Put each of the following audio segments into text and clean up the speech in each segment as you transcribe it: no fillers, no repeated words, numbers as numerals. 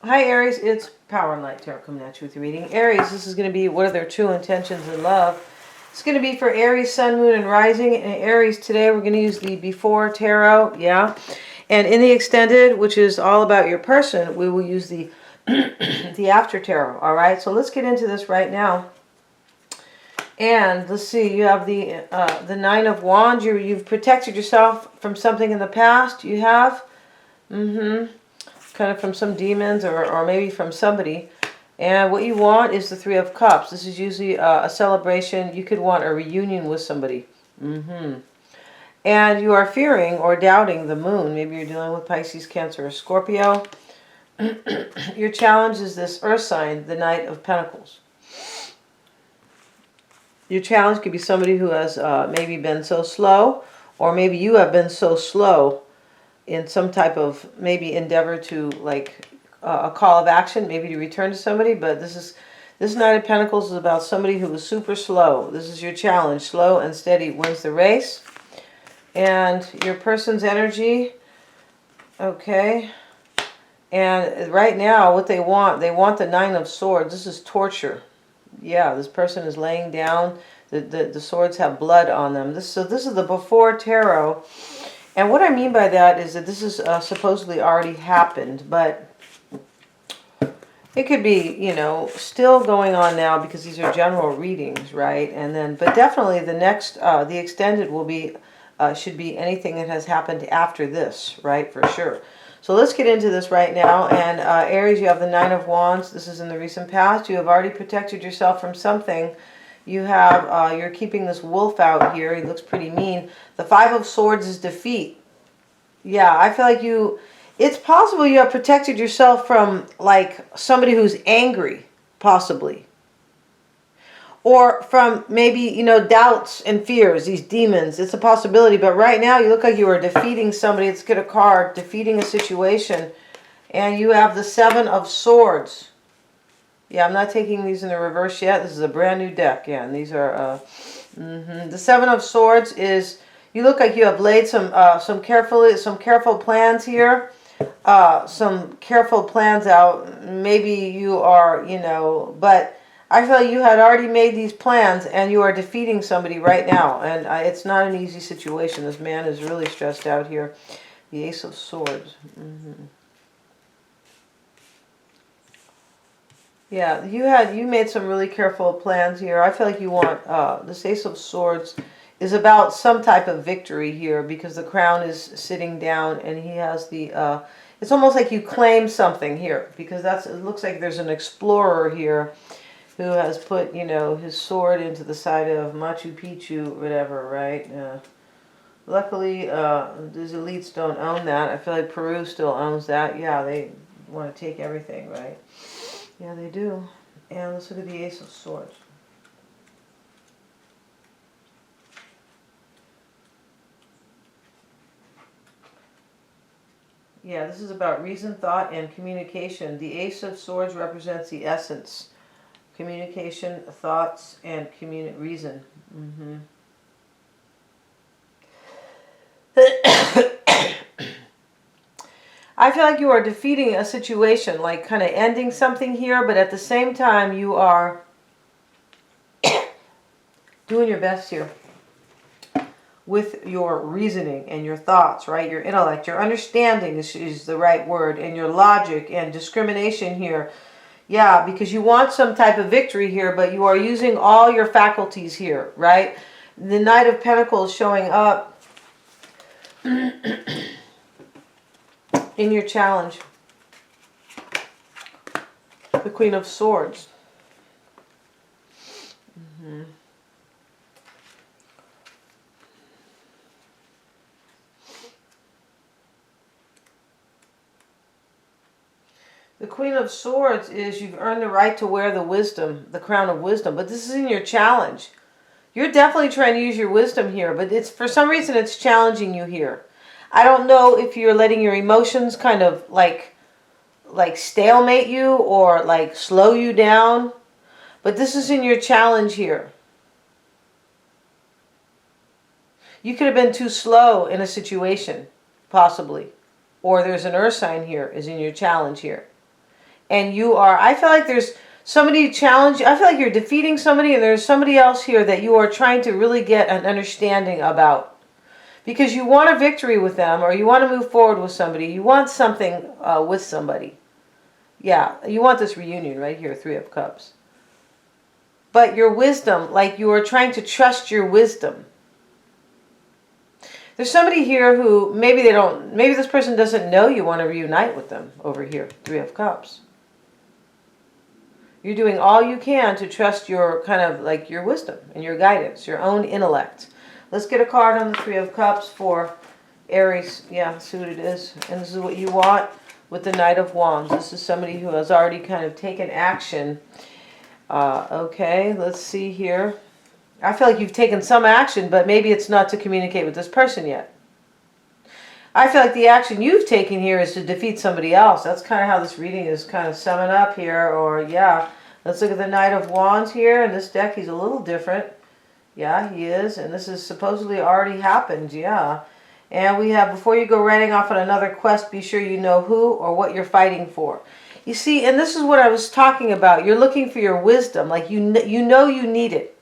Hi Aries, it's Power and Light Tarot coming at you with your reading. Aries, this is going to be what are their true intentions in love. It's going to be for Aries, Sun, Moon, and Rising. And Aries, today we're going to use the Before Tarot, yeah. And in the Extended, which is all about your person, we will use the the After Tarot, all right? So let's get into this right now. And let's see, you have the Nine of Wands. You've protected yourself from something in the past. You have. Kind of from some demons or maybe from somebody. And what you want is the Three of Cups. This is usually a celebration. You could want a reunion with somebody. And you are fearing or doubting the moon. Maybe you're dealing with Pisces, Cancer, or Scorpio. Your challenge is this earth sign, the Knight of Pentacles. Your challenge could be somebody who has maybe been so slow, or maybe you have been so slow in some type of maybe endeavor to like a call of action, maybe to return to somebody. But this Knight of Pentacles is about somebody who was super slow. This is your challenge. Slow and steady wins the race. And your person's energy, okay. And right now what they want the Nine of Swords. This is torture. Yeah, this person is laying down. The swords have blood on them. So this is the Before Tarot. And what I mean by that is that this is supposedly already happened, but it could be, you know, still going on now because these are general readings, right? And then, but definitely the next, the extended will be, should be anything that has happened after this, right? For sure. So let's get into this right now. And Aries, you have the Nine of Wands. This is in the recent past. You have already protected yourself from something. You have, you're keeping this wolf out here. He looks pretty mean. The Five of Swords is defeat. Yeah, I feel like it's possible you have protected yourself from like somebody who's angry, possibly. Or from maybe, you know, doubts and fears, these demons. It's a possibility. But right now you look like you are defeating somebody. Let's get a card, defeating a situation. And you have the Seven of Swords. Yeah, I'm not taking these in the reverse yet. This is a brand new deck. Yeah, and these are... The Seven of Swords is... You look like you have laid some careful plans here. Some careful plans out. Maybe you are, you know... But I feel like you had already made these plans and you are defeating somebody right now. And it's not an easy situation. This man is really stressed out here. The Ace of Swords. Yeah, you made some really careful plans here. I feel like you want this Ace of Swords is about some type of victory here because the crown is sitting down and he has the it's almost like you claim something here because it looks like there's an explorer here who has put, you know, his sword into the side of Machu Picchu, whatever, right? Luckily, these elites don't own that. I feel like Peru still owns that. Yeah, they want to take everything, right? Yeah, they do. And let's look at the Ace of Swords. Yeah, this is about reason, thought, and communication. The Ace of Swords represents the essence. Communication, thoughts, and reason. I feel like you are defeating a situation, like kind of ending something here, but at the same time you are doing your best here with your reasoning and your thoughts, right? Your intellect, your understanding is the right word, and your logic and discrimination here. Yeah, because you want some type of victory here, but you are using all your faculties here, right? The Knight of Pentacles showing up in your challenge. The Queen of Swords. The Queen of Swords is you've earned the right to wear the wisdom, the crown of wisdom, but this is in your challenge. You're definitely trying to use your wisdom here, but it's for some reason it's challenging you here. I don't know if you're letting your emotions kind of like stalemate you or like slow you down, but this is in your challenge here. You could have been too slow in a situation, possibly. Or there's an earth sign here is in your challenge here. And you are, I feel like there's somebody challenge. I feel like you're defeating somebody, and there's somebody else here that you are trying to really get an understanding about. Because you want a victory with them, or you want to move forward with somebody. You want something with somebody. Yeah, you want this reunion right here, Three of Cups. But your wisdom, like you are trying to trust your wisdom. There's somebody here who maybe this person doesn't know you want to reunite with them over here, Three of Cups. You're doing all you can to trust your kind of like your wisdom and your guidance, your own intellect. Let's get a card on the Three of Cups for Aries. Yeah, see what it is. And this is what you want with the Knight of Wands. This is somebody who has already kind of taken action. Okay, let's see here. I feel like you've taken some action, but maybe it's not to communicate with this person yet. I feel like the action you've taken here is to defeat somebody else. That's kind of how this reading is kind of summing up here. Or, yeah, let's look at the Knight of Wands here. In this deck, he's a little different. Yeah, he is. And this is supposedly already happened. Yeah. And we have, before you go running off on another quest, be sure you know who or what you're fighting for. You see, and this is what I was talking about. You're looking for your wisdom. Like, you know you need it.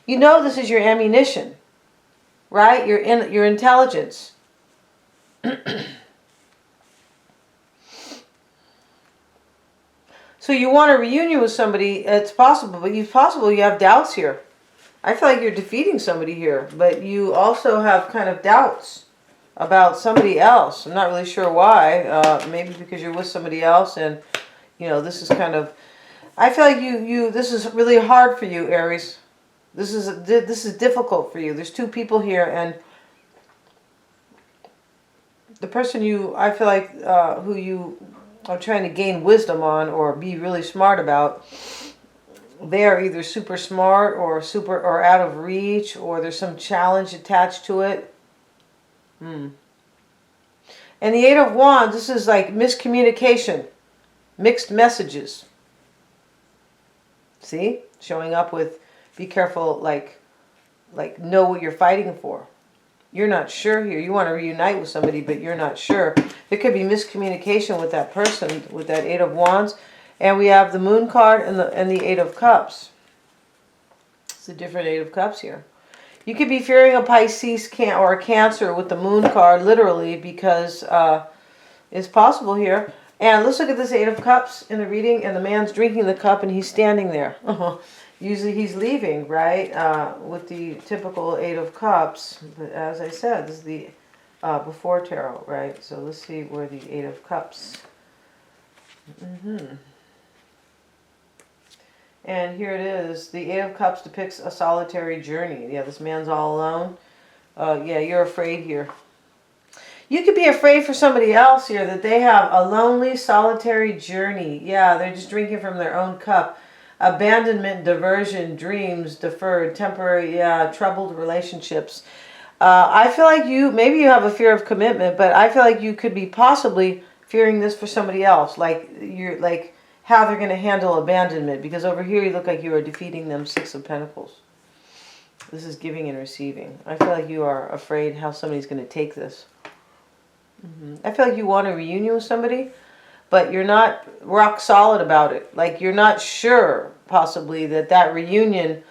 You know this is your ammunition, right? Your intelligence. So you want a reunion with somebody. It's possible, but it's possible you have doubts here. I feel like you're defeating somebody here, but you also have kind of doubts about somebody else. I'm not really sure why. Maybe because you're with somebody else, and you know this is kind of. I feel like this is really hard for you, Aries. This is difficult for you. There's two people here, and the person I feel like who you are trying to gain wisdom on or be really smart about, they are either super smart or out of reach, or there's some challenge attached to it. And the Eight of Wands, this is like miscommunication, mixed messages. See, showing up with. Be careful, like know what you're fighting for. You're not sure here. You want to reunite with somebody, but you're not sure. There could be miscommunication with that person, with that Eight of Wands. And we have the Moon card and the Eight of Cups. It's a different Eight of Cups here. You could be fearing a Pisces or a Cancer with the Moon card, literally, because it's possible here. And let's look at this Eight of Cups in the reading, and the man's drinking the cup, and he's standing there. Usually he's leaving, right, with the typical Eight of Cups. But as I said, this is the before tarot, right? So let's see where the Eight of Cups. And here it is. The Eight of Cups depicts a solitary journey. Yeah, this man's all alone. Yeah, you're afraid here. You could be afraid for somebody else here that they have a lonely, solitary journey. Yeah, they're just drinking from their own cup. Abandonment, diversion, dreams, deferred, temporary, troubled relationships. I feel like maybe you have a fear of commitment, but I feel like you could be possibly fearing this for somebody else. Like how they're going to handle abandonment. Because over here you look like you are defeating them, Six of Pentacles. This is giving and receiving. I feel like you are afraid how somebody's going to take this. I feel like you want a reunion with somebody, but you're not rock solid about it. Like you're not sure, possibly, that reunion.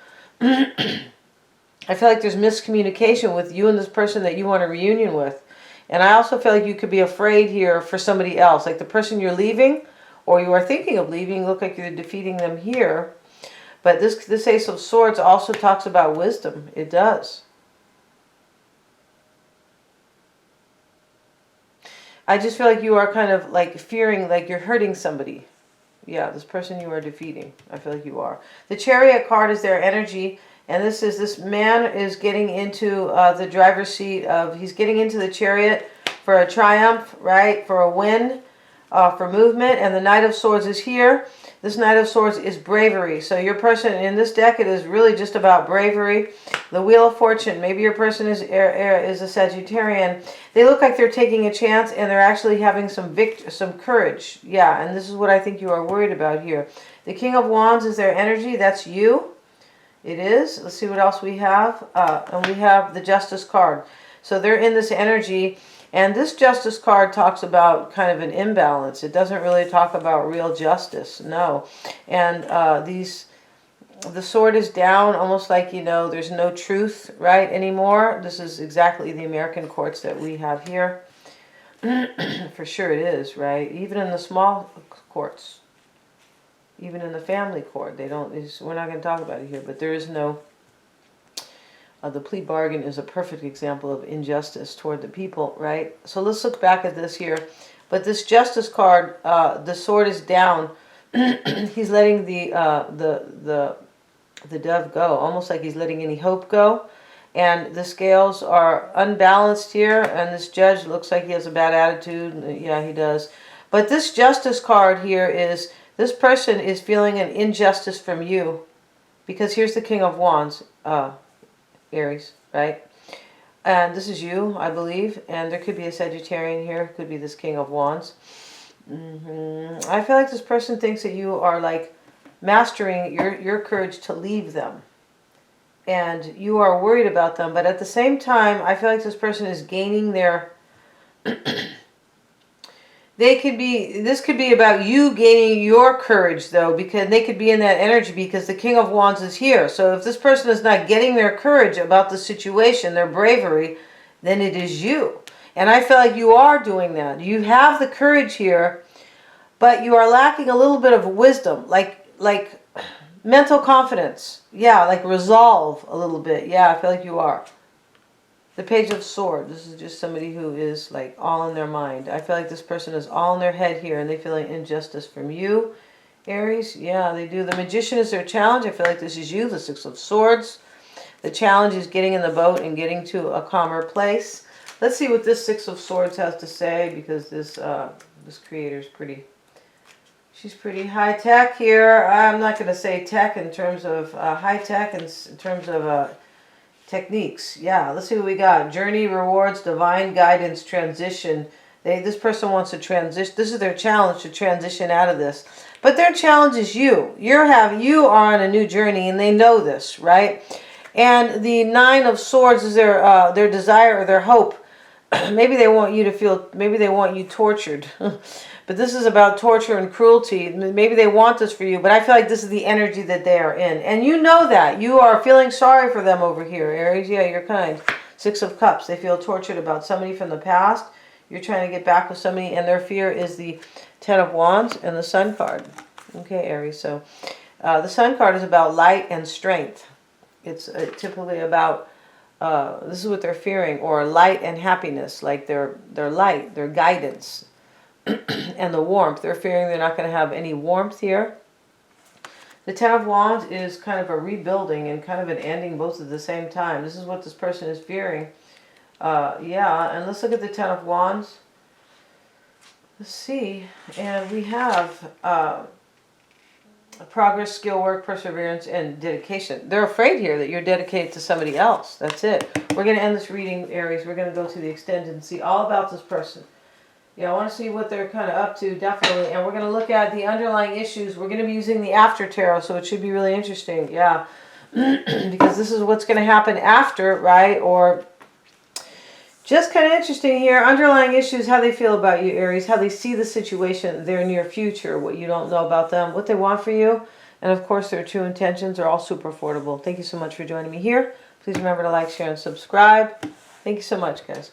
I feel like there's miscommunication with you and this person that you want a reunion with. And I also feel like you could be afraid here for somebody else. Like the person you're leaving, or you are thinking of leaving, look like you're defeating them here. But this Ace of Swords also talks about wisdom. It does. I just feel like you are kind of like fearing like you're hurting somebody. Yeah, this person you are defeating. I feel like you are. The Chariot card is their energy. And this man is getting into the driver's seat he's getting into the chariot for a triumph, right? For a win, for movement. And the Knight of Swords is here. This Knight of Swords is bravery. So your person in this deck, it is really just about bravery. The Wheel of Fortune. Maybe your person is a Sagittarian. They look like they're taking a chance and they're actually having some courage. Yeah, and this is what I think you are worried about here. The King of Wands is their energy. That's you. It is. Let's see what else we have. And we have the Justice card. So they're in this energy. And this Justice card talks about kind of an imbalance. It doesn't really talk about real justice, no. And the sword is down, almost like, you know, there's no truth, right, anymore. This is exactly the American courts that we have here. For sure it is, right? Even in the small courts, even in the family court, they don't, we're not going to talk about it here, but there is no, the plea bargain is a perfect example of injustice toward the people, right? So let's look back at this here. But this Justice card, the sword is down. He's letting the dove go, almost like he's letting any hope go. And the scales are unbalanced here, and this judge looks like he has a bad attitude. Yeah, he does. But this Justice card here is, this person is feeling an injustice from you. Because here's the King of Wands, Aries, right? And this is you, I believe. And there could be a Sagittarian here. Could be this King of Wands. I feel like this person thinks that you are like mastering your courage to leave them. And you are worried about them, but at the same time, I feel like this person is gaining their... this could be about you gaining your courage, though, because they could be in that energy because the King of Wands is here. So if this person is not getting their courage about the situation, their bravery, then it is you. And I feel like you are doing that. You have the courage here, but you are lacking a little bit of wisdom, like mental confidence. Yeah, like resolve a little bit. Yeah, I feel like you are. The Page of Swords. This is just somebody who is like all in their mind. I feel like this person is all in their head here and they feel like injustice from you, Aries. Yeah, they do. The Magician is their challenge. I feel like this is you, the Six of Swords. The challenge is getting in the boat and getting to a calmer place. Let's see what this Six of Swords has to say, because this creator is pretty... She's pretty high tech here. I'm not going to say tech in terms of high tech, in terms of techniques. Yeah, let's see what we got. Journey, rewards, divine guidance, transition. This person wants to transition. This is their challenge, to transition out of this. But their challenge is you. You are on a new journey, and they know this, right? And the Nine of Swords is their desire or their hope. Maybe they want you to feel, maybe they want you tortured. But this is about torture and cruelty. Maybe they want this for you, but I feel like this is the energy that they are in. And you know that. You are feeling sorry for them over here, Aries. Yeah, you're kind. Six of Cups. They feel tortured about somebody from the past. You're trying to get back with somebody, and their fear is the Ten of Wands and the Sun card. Okay, Aries. So the Sun card is about light and strength. It's typically about... this is what they're fearing, or light and happiness, like their light, their guidance, and the warmth. They're fearing they're not going to have any warmth here. The Ten of Wands is kind of a rebuilding and kind of an ending both at the same time. This is what this person is fearing. Yeah, and let's look at the Ten of Wands. Let's see, and we have progress, skill, work, perseverance, and dedication. They're afraid here that you're dedicated to somebody else. That's it. We're going to end this reading, Aries. We're going to go to the extended and see all about this person. Yeah, I want to see what they're kind of up to, definitely. And we're going to look at the underlying issues. We're going to be using the after tarot, so it should be really interesting. Yeah, because this is what's going to happen after, right? Or just kind of interesting here. Underlying issues, how they feel about you, Aries, how they see the situation, their near future, what you don't know about them, what they want for you. And of course, their true intentions are all super affordable. Thank you so much for joining me here. Please remember to like, share, and subscribe. Thank you so much, guys.